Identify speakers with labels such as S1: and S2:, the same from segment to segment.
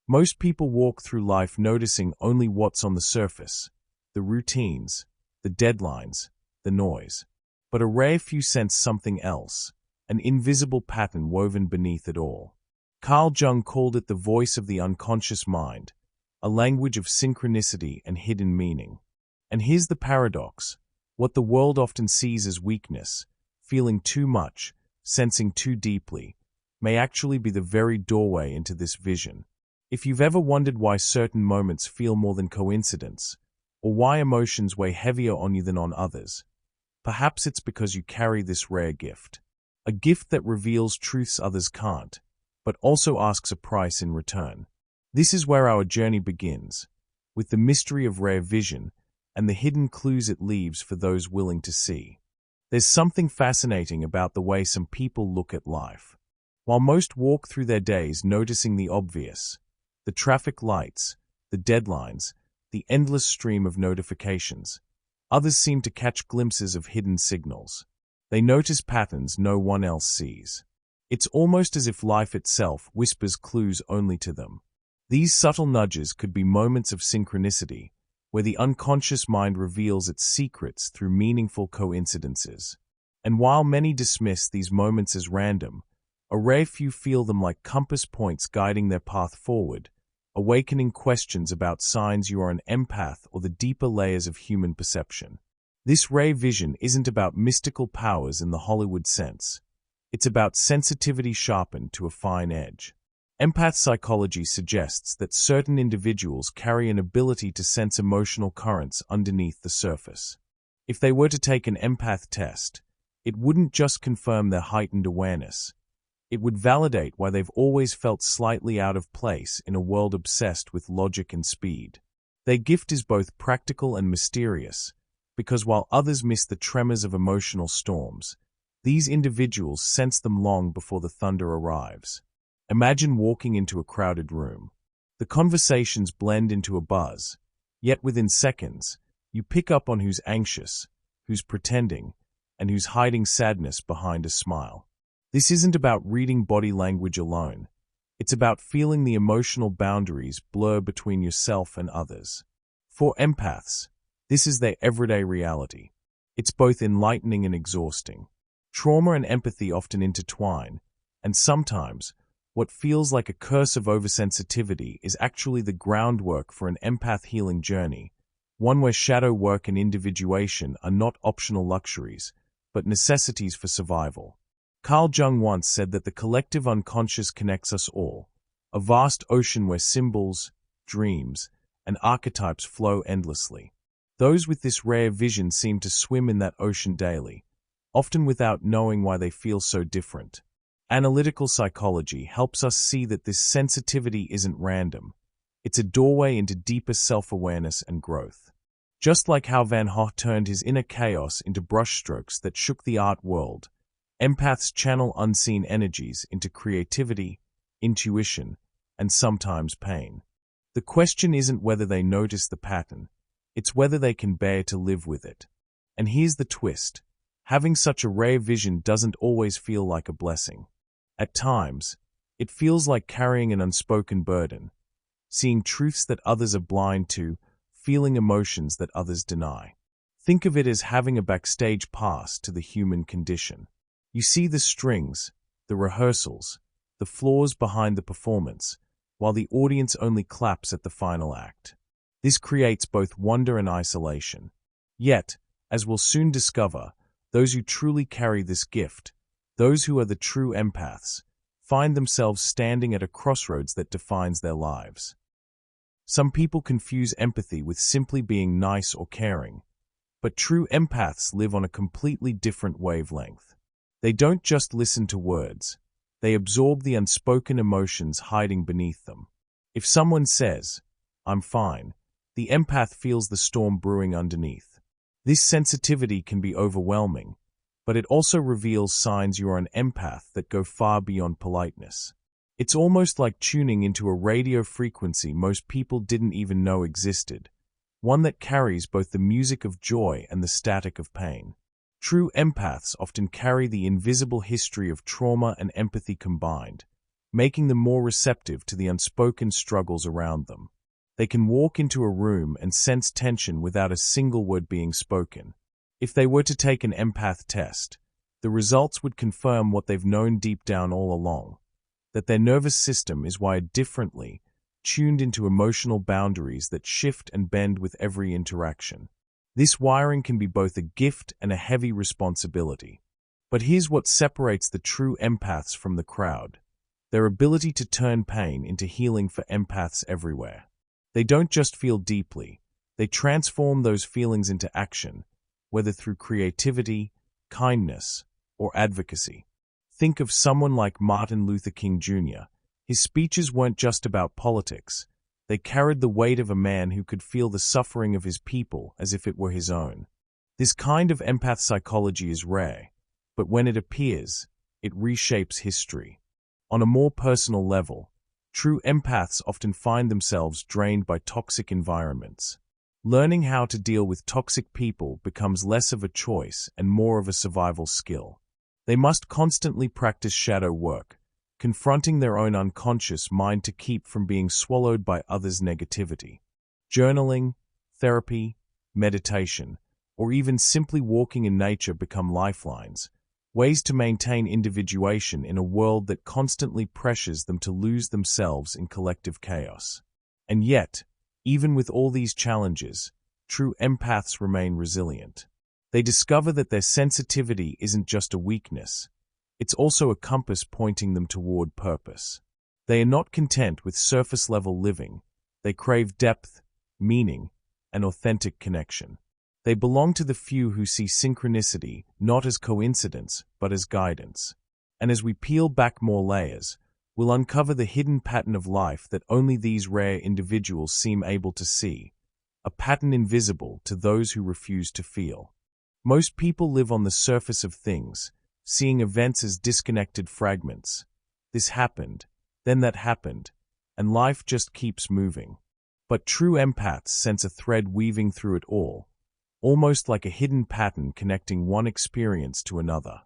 S1: Most people walk through life noticing only what's on the surface, the routines, the deadlines, the noise. But a rare few sense something else, an invisible pattern woven beneath it all. Carl Jung called it the voice of the unconscious mind, a language of synchronicity and hidden meaning. And here's the paradox: what the world often sees as weakness, feeling too much, sensing too deeply, may actually be the very doorway into this vision. If you've ever wondered why certain moments feel more than coincidence, or why emotions weigh heavier on you than on others, perhaps it's because you carry this rare gift. A gift that reveals truths others can't, but also asks a price in return. This is where our journey begins, with the mystery of rare vision and the hidden clues it leaves for those willing to see. There's something fascinating about the way some people look at life. While most walk through their days noticing the obvious, the traffic lights, the deadlines, the endless stream of notifications, others seem to catch glimpses of hidden signals. They notice patterns no one else sees. It's almost as if life itself whispers clues only to them. These subtle nudges could be moments of synchronicity, where the unconscious mind reveals its secrets through meaningful coincidences. And while many dismiss these moments as random, a rare few feel them like compass points guiding their path forward, awakening questions about signs you are an empath or the deeper layers of human perception. This rare vision isn't about mystical powers in the Hollywood sense. It's about sensitivity sharpened to a fine edge. Empath psychology suggests that certain individuals carry an ability to sense emotional currents underneath the surface. If they were to take an empath test, it wouldn't just confirm their heightened awareness. It would validate why they've always felt slightly out of place in a world obsessed with logic and speed. Their gift is both practical and mysterious, because while others miss the tremors of emotional storms, these individuals sense them long before the thunder arrives. Imagine walking into a crowded room. The conversations blend into a buzz, yet within seconds, you pick up on who's anxious, who's pretending, and who's hiding sadness behind a smile. This isn't about reading body language alone. It's about feeling the emotional boundaries blur between yourself and others. For empaths, this is their everyday reality. It's both enlightening and exhausting. Trauma and empathy often intertwine, and sometimes, what feels like a curse of oversensitivity is actually the groundwork for an empath healing journey, one where shadow work and individuation are not optional luxuries, but necessities for survival. Carl Jung once said that the collective unconscious connects us all, a vast ocean where symbols, dreams, and archetypes flow endlessly. Those with this rare vision seem to swim in that ocean daily, often without knowing why they feel so different. Analytical psychology helps us see that this sensitivity isn't random. It's a doorway into deeper self-awareness and growth. Just like how Van Gogh turned his inner chaos into brushstrokes that shook the art world, empaths channel unseen energies into creativity, intuition, and sometimes pain. The question isn't whether they notice the pattern, it's whether they can bear to live with it. And here's the twist: having such a rare vision doesn't always feel like a blessing. At times, it feels like carrying an unspoken burden, seeing truths that others are blind to, feeling emotions that others deny. Think of it as having a backstage pass to the human condition. You see the strings, the rehearsals, the flaws behind the performance, while the audience only claps at the final act. This creates both wonder and isolation. Yet, as we'll soon discover, those who truly carry this gift, those who are the true empaths, find themselves standing at a crossroads that defines their lives. Some people confuse empathy with simply being nice or caring, but true empaths live on a completely different wavelength. They don't just listen to words, they absorb the unspoken emotions hiding beneath them. If someone says, "I'm fine," the empath feels the storm brewing underneath. This sensitivity can be overwhelming, but it also reveals signs you are an empath that go far beyond politeness. It's almost like tuning into a radio frequency most people didn't even know existed, one that carries both the music of joy and the static of pain. True empaths often carry the invisible history of trauma and empathy combined, making them more receptive to the unspoken struggles around them. They can walk into a room and sense tension without a single word being spoken. If they were to take an empath test, the results would confirm what they've known deep down all along, that their nervous system is wired differently, tuned into emotional boundaries that shift and bend with every interaction. This wiring can be both a gift and a heavy responsibility. But here's what separates the true empaths from the crowd: their ability to turn pain into healing for empaths everywhere. They don't just feel deeply, they transform those feelings into action, whether through creativity, kindness, or advocacy. Think of someone like Martin Luther King Jr. His speeches weren't just about politics. They carried the weight of a man who could feel the suffering of his people as if it were his own. This kind of empath psychology is rare, but when it appears, it reshapes history. On a more personal level, true empaths often find themselves drained by toxic environments. Learning how to deal with toxic people becomes less of a choice and more of a survival skill. They must constantly practice shadow work, confronting their own unconscious mind to keep from being swallowed by others' negativity. Journaling, therapy, meditation, or even simply walking in nature become lifelines, ways to maintain individuation in a world that constantly pressures them to lose themselves in collective chaos. And yet, even with all these challenges, true empaths remain resilient. They discover that their sensitivity isn't just a weakness, it's also a compass pointing them toward purpose. They are not content with surface-level living. They crave depth, meaning, and authentic connection. They belong to the few who see synchronicity not as coincidence, but as guidance. And as we peel back more layers, we'll uncover the hidden pattern of life that only these rare individuals seem able to see, a pattern invisible to those who refuse to feel. Most people live on the surface of things, seeing events as disconnected fragments. This happened, then that happened, and life just keeps moving. But true empaths sense a thread weaving through it all, almost like a hidden pattern connecting one experience to another.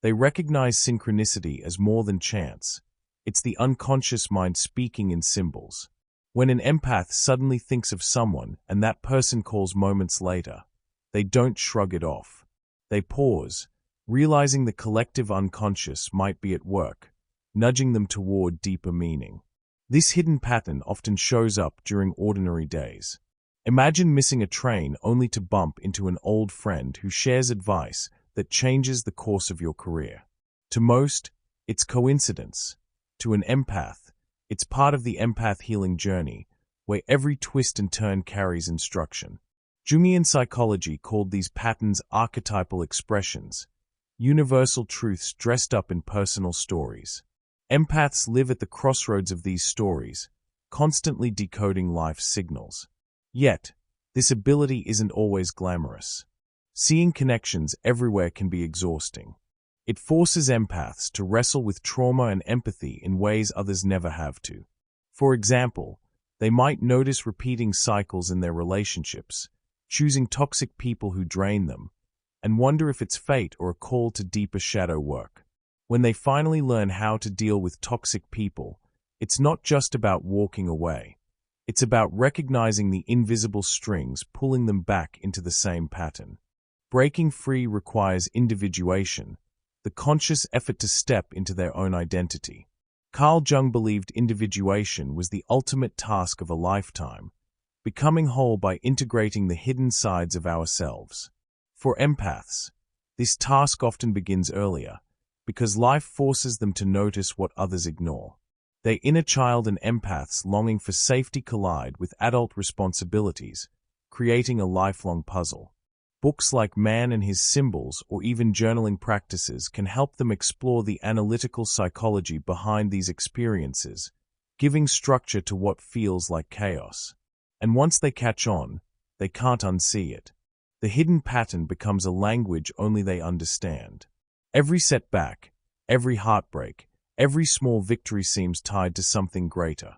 S1: They recognize synchronicity as more than chance. It's the unconscious mind speaking in symbols. When an empath suddenly thinks of someone and that person calls moments later, they don't shrug it off. They pause, realizing the collective unconscious might be at work, nudging them toward deeper meaning. This hidden pattern often shows up during ordinary days. Imagine missing a train only to bump into an old friend who shares advice that changes the course of your career. To most, it's coincidence. To an empath, it's part of the empath healing journey, where every twist and turn carries instruction. Jungian psychology called these patterns archetypal expressions, universal truths dressed up in personal stories. Empaths live at the crossroads of these stories, constantly decoding life's signals. Yet, this ability isn't always glamorous. Seeing connections everywhere can be exhausting. It forces empaths to wrestle with trauma and empathy in ways others never have to. For example, they might notice repeating cycles in their relationships, choosing toxic people who drain them, and wonder if it's fate or a call to deeper shadow work. When they finally learn how to deal with toxic people, it's not just about walking away. It's about recognizing the invisible strings pulling them back into the same pattern. Breaking free requires individuation, the conscious effort to step into their own identity. Carl Jung believed individuation was the ultimate task of a lifetime, becoming whole by integrating the hidden sides of ourselves. For empaths, this task often begins earlier, because life forces them to notice what others ignore. Their inner child and empaths longing for safety collide with adult responsibilities, creating a lifelong puzzle. Books like Man and His Symbols or even journaling practices can help them explore the analytical psychology behind these experiences, giving structure to what feels like chaos. And once they catch on, they can't unsee it. The hidden pattern becomes a language only they understand. Every setback, every heartbreak, every small victory seems tied to something greater.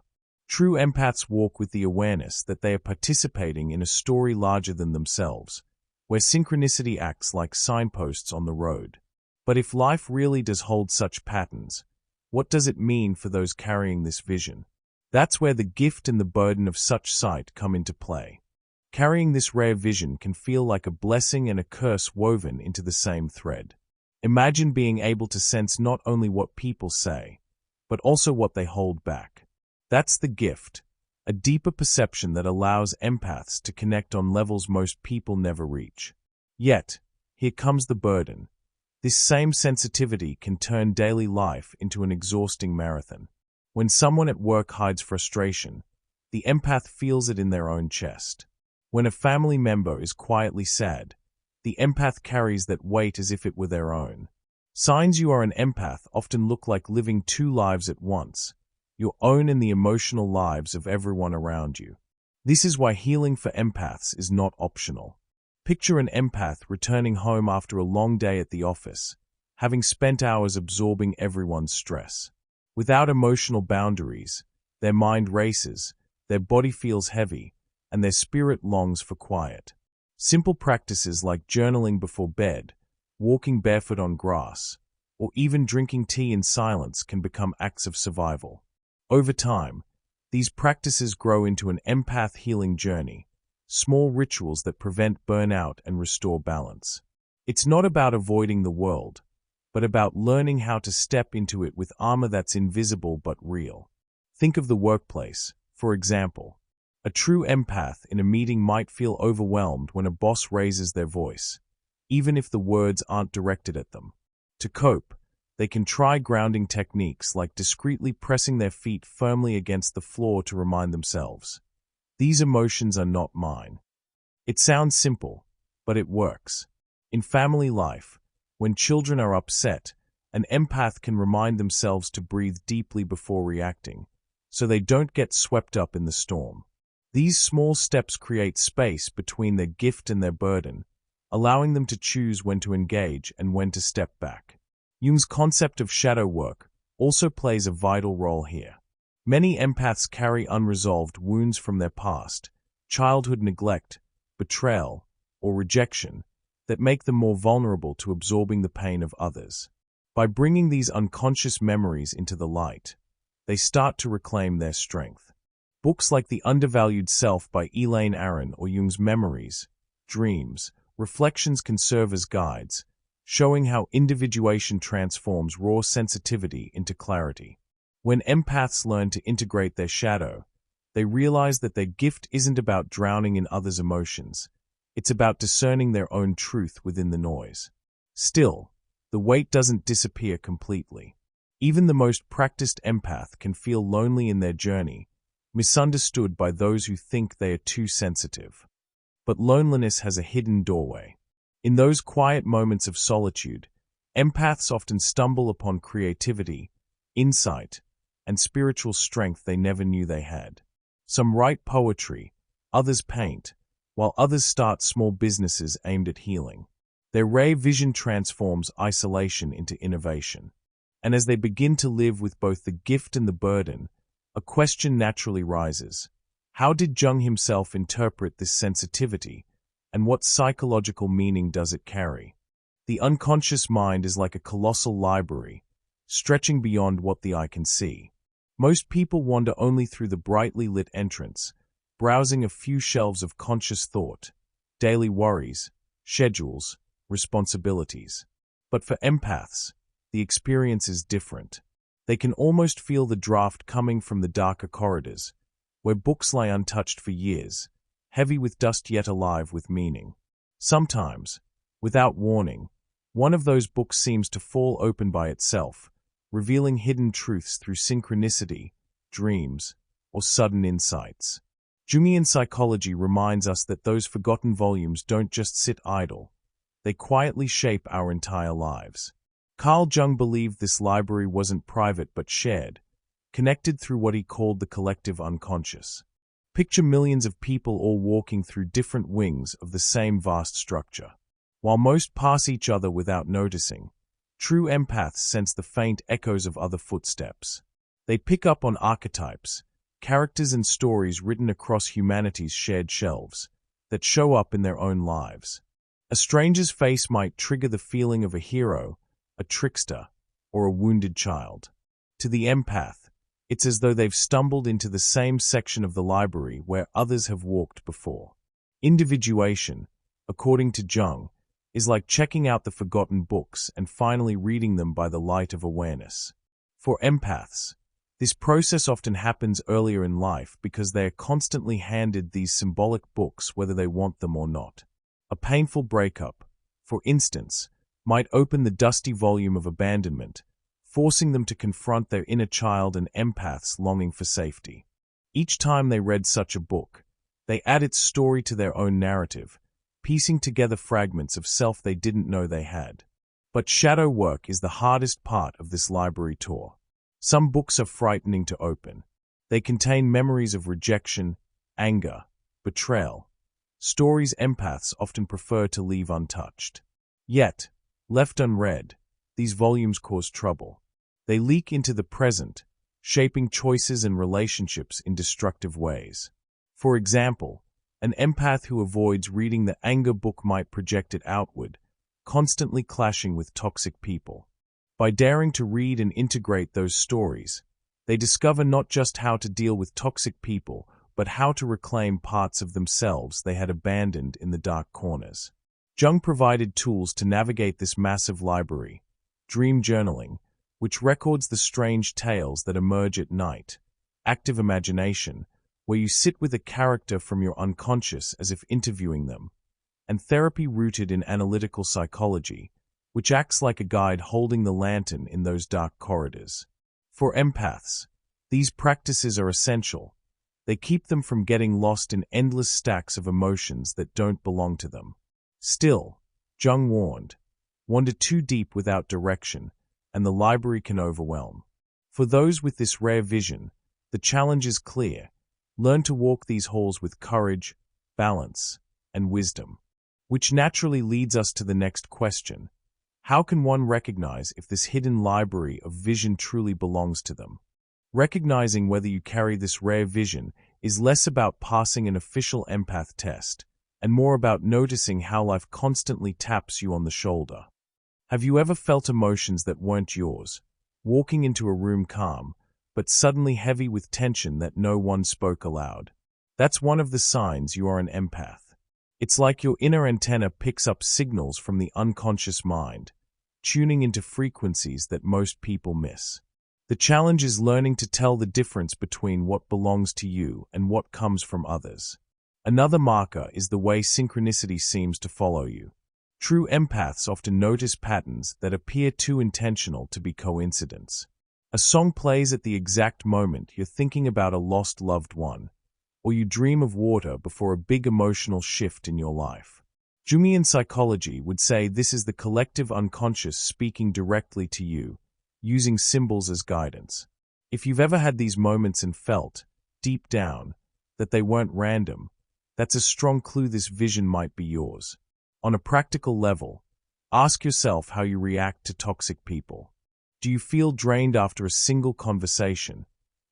S1: True empaths walk with the awareness that they are participating in a story larger than themselves, where synchronicity acts like signposts on the road. But if life really does hold such patterns, What does it mean for those carrying this vision? That's where the gift and the burden of such sight come into play. Carrying this rare vision can feel like a blessing and a curse woven into the same thread. Imagine being able to sense not only what people say, but also what they hold back. That's the gift, a deeper perception that allows empaths to connect on levels most people never reach. Yet, here comes the burden. This same sensitivity can turn daily life into an exhausting marathon. When someone at work hides frustration, the empath feels it in their own chest. When a family member is quietly sad, the empath carries that weight as if it were their own. Signs you are an empath often look like living two lives at once, your own and the emotional lives of everyone around you. This is why healing for empaths is not optional. Picture an empath returning home after a long day at the office, having spent hours absorbing everyone's stress. Without emotional boundaries, their mind races, their body feels heavy, and their spirit longs for quiet. Simple practices like journaling before bed, walking barefoot on grass, or even drinking tea in silence can become acts of survival. Over time, these practices grow into an empath healing journey, small rituals that prevent burnout and restore balance. It's not about avoiding the world, but about learning how to step into it with armor that's invisible but real. Think of the workplace, for example. A true empath in a meeting might feel overwhelmed when a boss raises their voice, even if the words aren't directed at them. To cope, they can try grounding techniques like discreetly pressing their feet firmly against the floor to remind themselves, "These emotions are not mine." It sounds simple, but it works. In family life, when children are upset, an empath can remind themselves to breathe deeply before reacting, so they don't get swept up in the storm. These small steps create space between their gift and their burden, allowing them to choose when to engage and when to step back. Jung's concept of shadow work also plays a vital role here. Many empaths carry unresolved wounds from their past, childhood neglect, betrayal, or rejection, that make them more vulnerable to absorbing the pain of others. By bringing these unconscious memories into the light, they start to reclaim their strength. Books like The Undervalued Self by Elaine Aron or Jung's Memories, Dreams, Reflections can serve as guides, showing how individuation transforms raw sensitivity into clarity. When empaths learn to integrate their shadow, they realize that their gift isn't about drowning in others' emotions. It's about discerning their own truth within the noise. Still, the weight doesn't disappear completely. Even the most practiced empath can feel lonely in their journey, misunderstood by those who think they are too sensitive. But loneliness has a hidden doorway. In those quiet moments of solitude, empaths often stumble upon creativity, insight, and spiritual strength they never knew they had. Some write poetry, others paint, while others start small businesses aimed at healing. Their rare vision transforms isolation into innovation. And as they begin to live with both the gift and the burden, a question naturally rises. How did Jung himself interpret this sensitivity, and what psychological meaning does it carry? The unconscious mind is like a colossal library, stretching beyond what the eye can see. Most people wander only through the brightly lit entrance, browsing a few shelves of conscious thought, daily worries, schedules, responsibilities. But for empaths, the experience is different. They can almost feel the draft coming from the darker corridors, where books lie untouched for years, heavy with dust yet alive with meaning. Sometimes, without warning, one of those books seems to fall open by itself, revealing hidden truths through synchronicity, dreams, or sudden insights. Jungian psychology reminds us that those forgotten volumes don't just sit idle. They quietly shape our entire lives. Carl Jung believed this library wasn't private but shared, connected through what he called the collective unconscious. Picture millions of people all walking through different wings of the same vast structure. While most pass each other without noticing, true empaths sense the faint echoes of other footsteps. They pick up on archetypes, characters and stories written across humanity's shared shelves, that show up in their own lives. A stranger's face might trigger the feeling of a hero, a trickster, or a wounded child. To the empath, it's as though they've stumbled into the same section of the library where others have walked before. Individuation, according to Jung, is like checking out the forgotten books and finally reading them by the light of awareness. For empaths, this process often happens earlier in life because they are constantly handed these symbolic books whether they want them or not. A painful breakup, for instance, might open the dusty volume of abandonment, forcing them to confront their inner child and empaths longing for safety. Each time they read such a book, they add its story to their own narrative, piecing together fragments of self they didn't know they had. But shadow work is the hardest part of this library tour. Some books are frightening to open. They contain memories of rejection, anger, betrayal, stories empaths often prefer to leave untouched. Yet, left unread, these volumes cause trouble. They leak into the present, shaping choices and relationships in destructive ways. For example, an empath who avoids reading the anger book might project it outward, constantly clashing with toxic people. By daring to read and integrate those stories, they discover not just how to deal with toxic people, but how to reclaim parts of themselves they had abandoned in the dark corners. Jung provided tools to navigate this massive library: dream journaling, which records the strange tales that emerge at night; active imagination, where you sit with a character from your unconscious as if interviewing them; and therapy rooted in analytical psychology, which acts like a guide holding the lantern in those dark corridors. For empaths, these practices are essential. They keep them from getting lost in endless stacks of emotions that don't belong to them. Still, Jung warned, wander too deep without direction, and the library can overwhelm. For those with this rare vision, the challenge is clear: learn to walk these halls with courage, balance, and wisdom. Which naturally leads us to the next question: how can one recognize if this hidden library of vision truly belongs to them? Recognizing whether you carry this rare vision is less about passing an official empath test, and more about noticing how life constantly taps you on the shoulder. Have you ever felt emotions that weren't yours, walking into a room calm, but suddenly heavy with tension that no one spoke aloud? That's one of the signs you are an empath. It's like your inner antenna picks up signals from the unconscious mind, tuning into frequencies that most people miss. The challenge is learning to tell the difference between what belongs to you and what comes from others. Another marker is the way synchronicity seems to follow you. True empaths often notice patterns that appear too intentional to be coincidence. A song plays at the exact moment you're thinking about a lost loved one, or you dream of water before a big emotional shift in your life. Jungian psychology would say this is the collective unconscious speaking directly to you, using symbols as guidance. If you've ever had these moments and felt, deep down, that they weren't random, that's a strong clue this vision might be yours. On a practical level, ask yourself how you react to toxic people. Do you feel drained after a single conversation,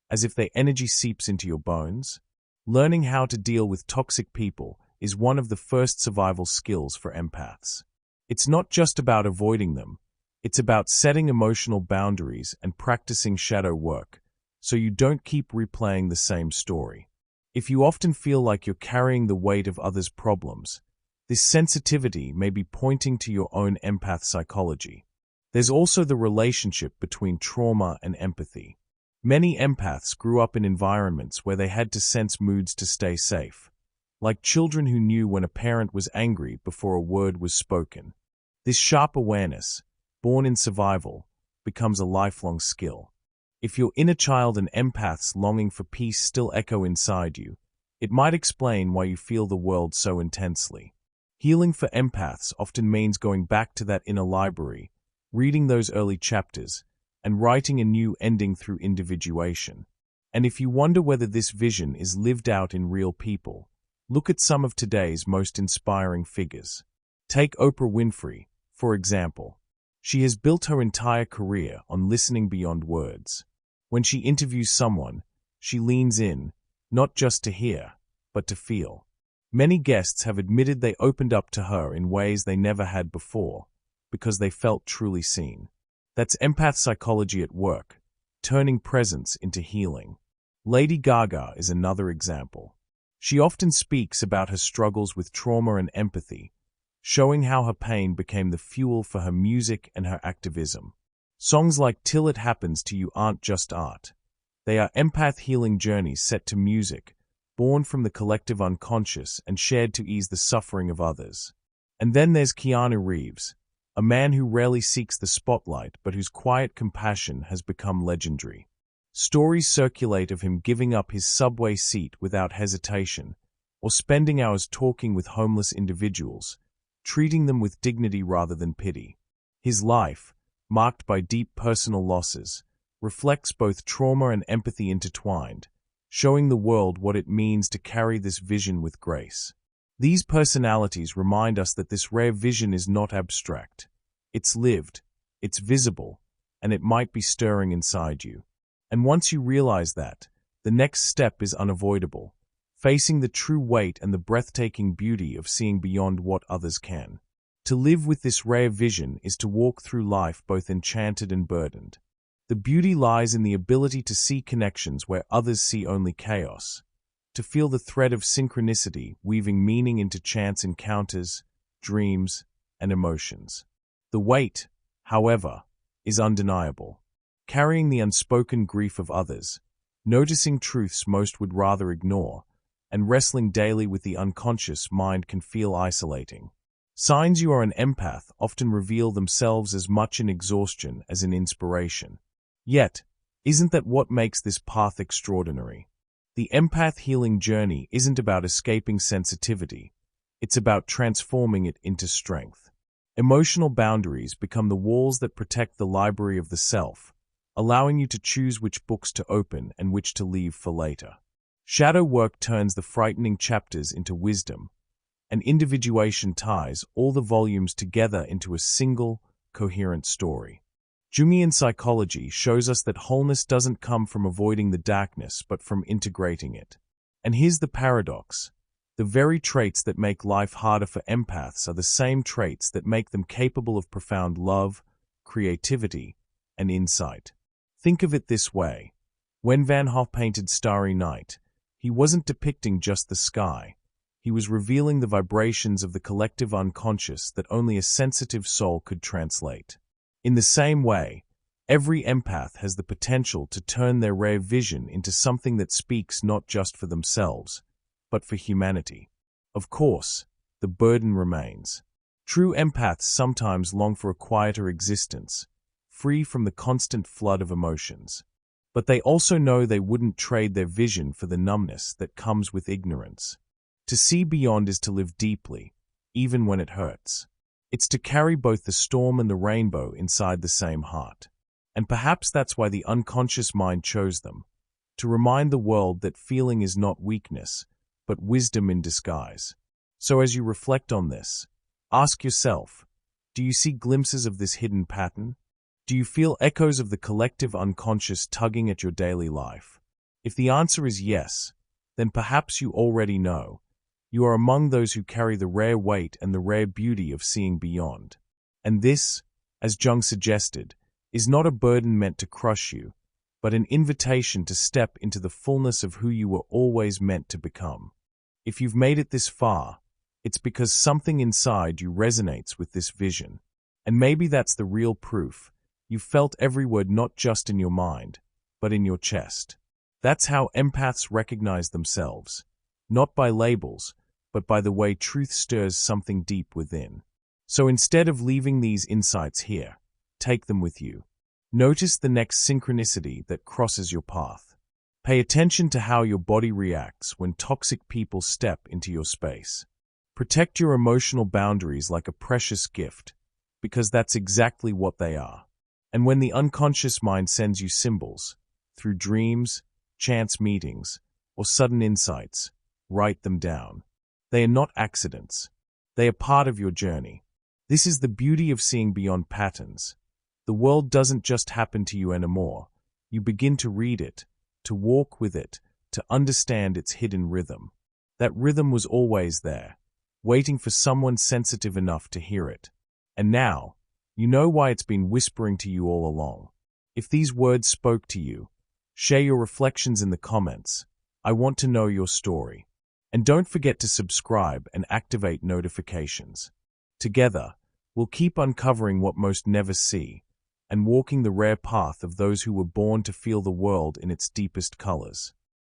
S1: as if their energy seeps into your bones? Learning how to deal with toxic people is one of the first survival skills for empaths. It's not just about avoiding them, it's about setting emotional boundaries and practicing shadow work, so you don't keep replaying the same story. If you often feel like you're carrying the weight of others' problems, this sensitivity may be pointing to your own empath psychology. There's also the relationship between trauma and empathy. Many empaths grew up in environments where they had to sense moods to stay safe, like children who knew when a parent was angry before a word was spoken. This sharp awareness, born in survival, becomes a lifelong skill. If your inner child and empath's longing for peace still echo inside you, it might explain why you feel the world so intensely. Healing for empaths often means going back to that inner library, reading those early chapters, and writing a new ending through individuation. And if you wonder whether this vision is lived out in real people, look at some of today's most inspiring figures. Take Oprah Winfrey, for example. She has built her entire career on listening beyond words. When she interviews someone, she leans in, not just to hear, but to feel. Many guests have admitted they opened up to her in ways they never had before, because they felt truly seen. That's empath psychology at work, turning presence into healing. Lady Gaga is another example. She often speaks about her struggles with trauma and empathy, showing how her pain became the fuel for her music and her activism. Songs like Till It Happens to You aren't just art. They are empath healing journeys set to music, born from the collective unconscious and shared to ease the suffering of others. And then there's Keanu Reeves, a man who rarely seeks the spotlight but whose quiet compassion has become legendary. Stories circulate of him giving up his subway seat without hesitation, or spending hours talking with homeless individuals, treating them with dignity rather than pity. His life, marked by deep personal losses, reflects both trauma and empathy intertwined, showing the world what it means to carry this vision with grace. These personalities remind us that this rare vision is not abstract. It's lived, it's visible, and it might be stirring inside you. And once you realize that, the next step is unavoidable, facing the true weight and the breathtaking beauty of seeing beyond what others can. To live with this rare vision is to walk through life both enchanted and burdened. The beauty lies in the ability to see connections where others see only chaos, to feel the thread of synchronicity weaving meaning into chance encounters, dreams, and emotions. The weight, however, is undeniable. Carrying the unspoken grief of others, noticing truths most would rather ignore, and wrestling daily with the unconscious mind can feel isolating. Signs you are an empath often reveal themselves as much in exhaustion as in inspiration. Yet, isn't that what makes this path extraordinary? The empath healing journey isn't about escaping sensitivity, it's about transforming it into strength. Emotional boundaries become the walls that protect the library of the self, allowing you to choose which books to open and which to leave for later. Shadow work turns the frightening chapters into wisdom, and individuation ties all the volumes together into a single, coherent story. Jungian psychology shows us that wholeness doesn't come from avoiding the darkness but from integrating it. And here's the paradox. The very traits that make life harder for empaths are the same traits that make them capable of profound love, creativity, and insight. Think of it this way. When Van Gogh painted Starry Night, he wasn't depicting just the sky. He was revealing the vibrations of the collective unconscious that only a sensitive soul could translate. In the same way, every empath has the potential to turn their rare vision into something that speaks not just for themselves, but for humanity. Of course, the burden remains. True empaths sometimes long for a quieter existence, free from the constant flood of emotions. But they also know they wouldn't trade their vision for the numbness that comes with ignorance. To see beyond is to live deeply, even when it hurts. It's to carry both the storm and the rainbow inside the same heart. And perhaps that's why the unconscious mind chose them, to remind the world that feeling is not weakness, but wisdom in disguise. So as you reflect on this, ask yourself, do you see glimpses of this hidden pattern? Do you feel echoes of the collective unconscious tugging at your daily life? If the answer is yes, then perhaps you already know. You are among those who carry the rare weight and the rare beauty of seeing beyond. And this, as Jung suggested, is not a burden meant to crush you, but an invitation to step into the fullness of who you were always meant to become. If you've made it this far, it's because something inside you resonates with this vision. And maybe that's the real proof. You've felt every word not just in your mind, but in your chest. That's how empaths recognize themselves, not by labels, but by the way truth stirs something deep within. So instead of leaving these insights here, take them with you. Notice the next synchronicity that crosses your path. Pay attention to how your body reacts when toxic people step into your space. Protect your emotional boundaries like a precious gift, because that's exactly what they are. And when the unconscious mind sends you symbols, through dreams, chance meetings, or sudden insights, write them down. They are not accidents. They are part of your journey. This is the beauty of seeing beyond patterns. The world doesn't just happen to you anymore. You begin to read it, to walk with it, to understand its hidden rhythm. That rhythm was always there, waiting for someone sensitive enough to hear it. And now, you know why it's been whispering to you all along. If these words spoke to you, share your reflections in the comments. I want to know your story. And don't forget to subscribe and activate notifications. Together, we'll keep uncovering what most never see and walking the rare path of those who were born to feel the world in its deepest colors.